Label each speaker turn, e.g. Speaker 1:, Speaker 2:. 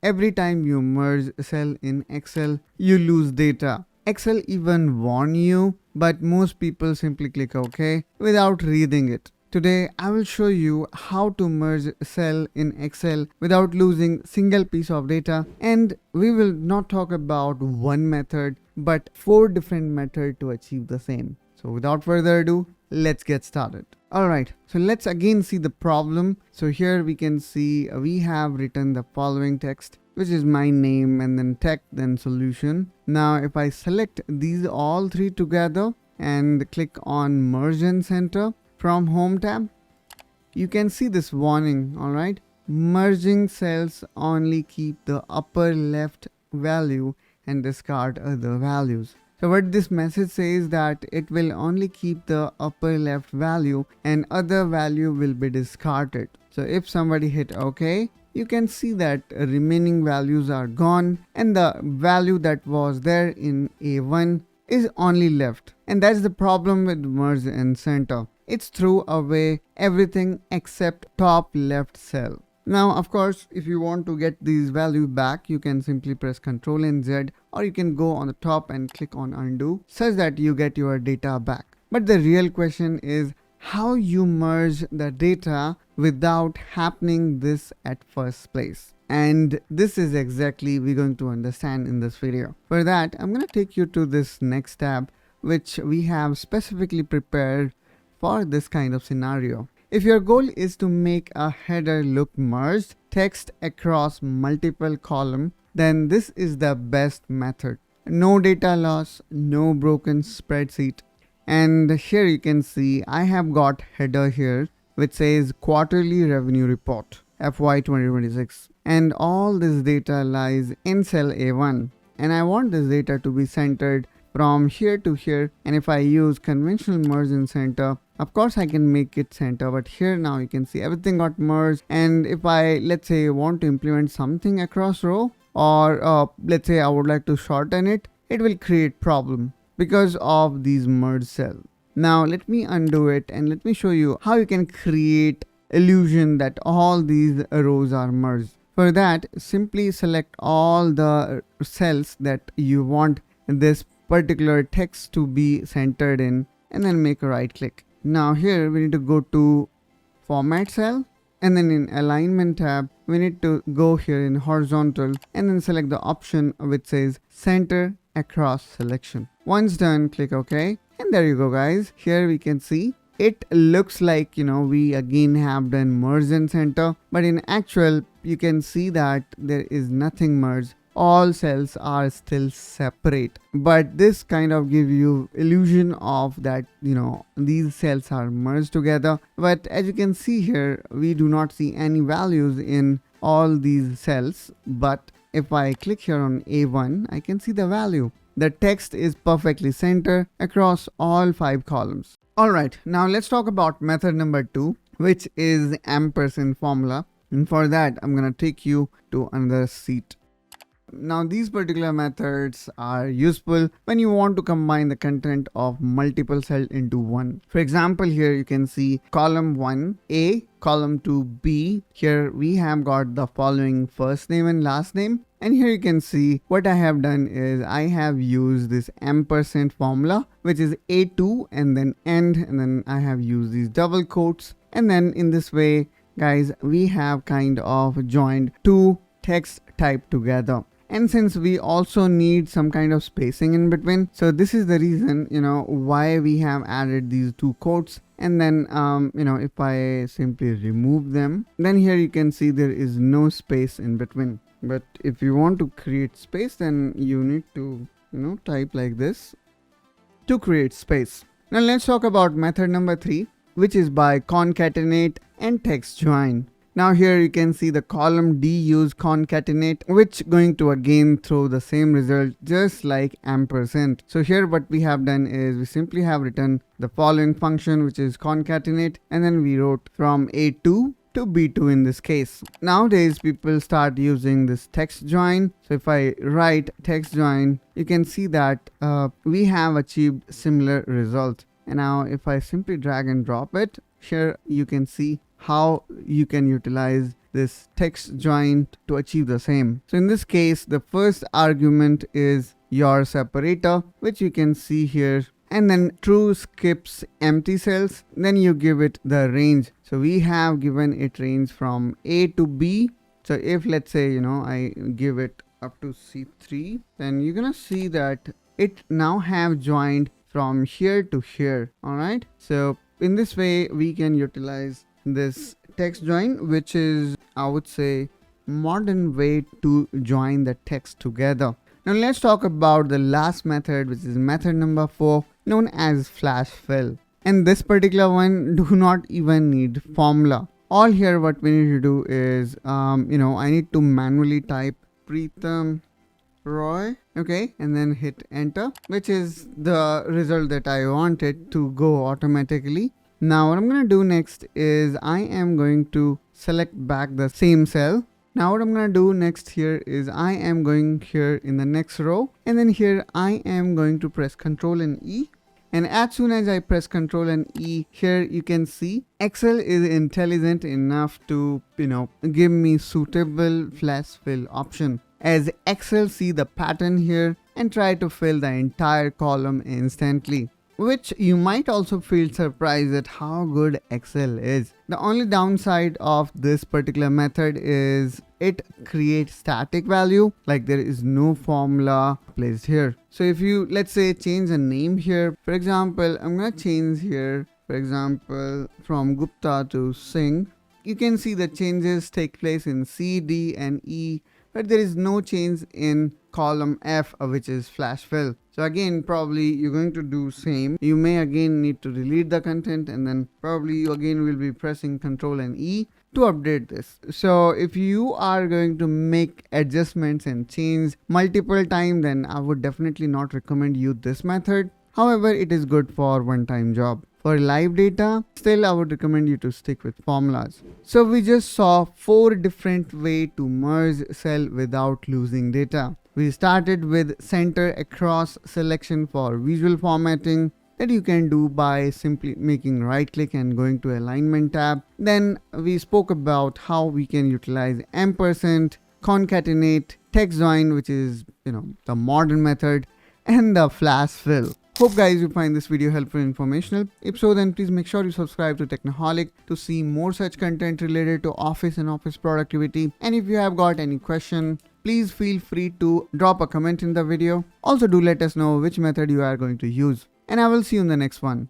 Speaker 1: every time you merge a cell in Excel, you lose data. Excel even warn you, but most people simply click OK without reading it. Today, I will show you how to merge a cell in Excel without losing single piece of data, and we will not talk about one method but 4 different methods to achieve the same. So without further ado, let's get started. Alright, so let's again see the problem. So here we can see we have written the following text, which is my name and then tech, then solution. Now if I select these all 3 together and click on merge and center from home tab, you can see this warning. Alright, merging cells only keep the upper left value and discard other values. So what this message says that it will only keep the upper left value and other value will be discarded. So if somebody hit OK, you can see that remaining values are gone and the value that was there in A1 is only left. And that's the problem with merge and center. It's threw away everything except top left cell. Now, of course, if you want to get these values back, you can simply press Ctrl and Z, or you can go on the top and click on undo, such that you get your data back. But the real question is how you merge the data without happening this at first place. And this is exactly we're going to understand in this video. For that, I'm going to take you to this next tab, which we have specifically prepared for this kind of scenario. If your goal is to make a header look merged text across multiple columns, then this is the best method. No data loss, no broken spreadsheet. And here you can see I have got header here which says quarterly revenue report FY 2026, and all this data lies in cell A1, and I want this data to be centered from here to here. And if I use conventional merge and center, of course I can make it center, but here now you can see everything got merged. And if I, let's say, want to implement something across row, or let's say I would like to shorten it, it will create problem because of these merge cells. Now let me undo it and let me show you how you can create illusion that all these rows are merged. For that, simply select all the cells that you want this particular text to be centered in, and then make a right click. Now here we need to go to format cell, and then in alignment tab we need to go here in horizontal and then select the option which says center across selection. Once done, click OK, and there you go guys. Here we can see it looks like, we again have done merge and center, but in actual you can see that there is nothing merged. All cells are still separate, but this kind of give you illusion of that these cells are merged together. But as you can see here, we do not see any values in all these cells. But if I click here on A1, I can see the value. The text is perfectly centered across all 5 columns. Alright, now let's talk about method number 2, which is ampersand formula. And for that, I'm gonna take you to another sheet. Now these particular methods are useful when you want to combine the content of multiple cells into one. For example, here you can see column 1 A, column 2 B. Here we have got the following first name and last name. And here you can see what I have done is I have used this ampersand formula, which is A2 and then end, and then I have used these double quotes. And then in this way, guys, we have kind of joined 2 text type together. And since we also need some kind of spacing in between, so this is the reason, why we have added these 2 quotes. And then, if I simply remove them, then here you can see there is no space in between. But if you want to create space, then you need to, type like this to create space. Now let's talk about method number 3, which is by concatenate and TEXTJOIN. Now here you can see the column D use concatenate, which going to again throw the same result just like ampersand. So here what we have done is we simply have written the following function, which is concatenate, and then we wrote from A2 to B2 in this case. Nowadays people start using this text join. So if I write text join, you can see that we have achieved similar result. And now if I simply drag and drop it, here you can see how you can utilize this text join to achieve the same. So in this case, the first argument is your separator, which you can see here, and then true skips empty cells. Then you give it the range. So we have given it range from A to B. So if let's say, I give it up to C3, then you're gonna see that it now have joined from here to here. All right. So in this way, we can utilize this text join, which is, I would say, modern way to join the text together. Now let's talk about the last method, which is method number 4, known as flash fill. And this particular one do not even need formula. All here what we need to do is, I need to manually type Preetham Roy, okay, and then hit enter, which is the result that I wanted to go automatically. Now what I'm going to do next is I am going to select back the same cell. Now what I'm going to do next here is I am going here in the next row, and then here I am going to press Ctrl and E. And as soon as I press Ctrl and E, here you can see Excel is intelligent enough to, give me suitable flash fill option, as Excel see the pattern here and try to fill the entire column instantly, which you might also feel surprised at how good Excel is. The only downside of this particular method is it creates static value, like there is no formula placed here. So if you, let's say, change a name here, for example, I'm gonna change here, for example, from Gupta to Singh. You can see the changes take place in C, D and E, but there is no change in column F, which is flash fill. So again, probably you're going to do same. You may again need to delete the content, and then probably you again will be pressing Ctrl and E to update this. So if you are going to make adjustments and change multiple times, then I would definitely not recommend you this method. However, it is good for one-time job. For live data, still I would recommend you to stick with formulas. So we just saw 4 different ways to merge cell without losing data. We started with center across selection for visual formatting that you can do by simply making right click and going to alignment tab. Then we spoke about how we can utilize ampersand, concatenate, TEXTJOIN, which is the modern method, and the flash fill. Hope guys you find this video helpful and informational. If so, then please make sure you subscribe to Technoholic to see more such content related to office and office productivity. And if you have got any question, please feel free to drop a comment in the video. Also do let us know which method you are going to use. And I will see you in the next one.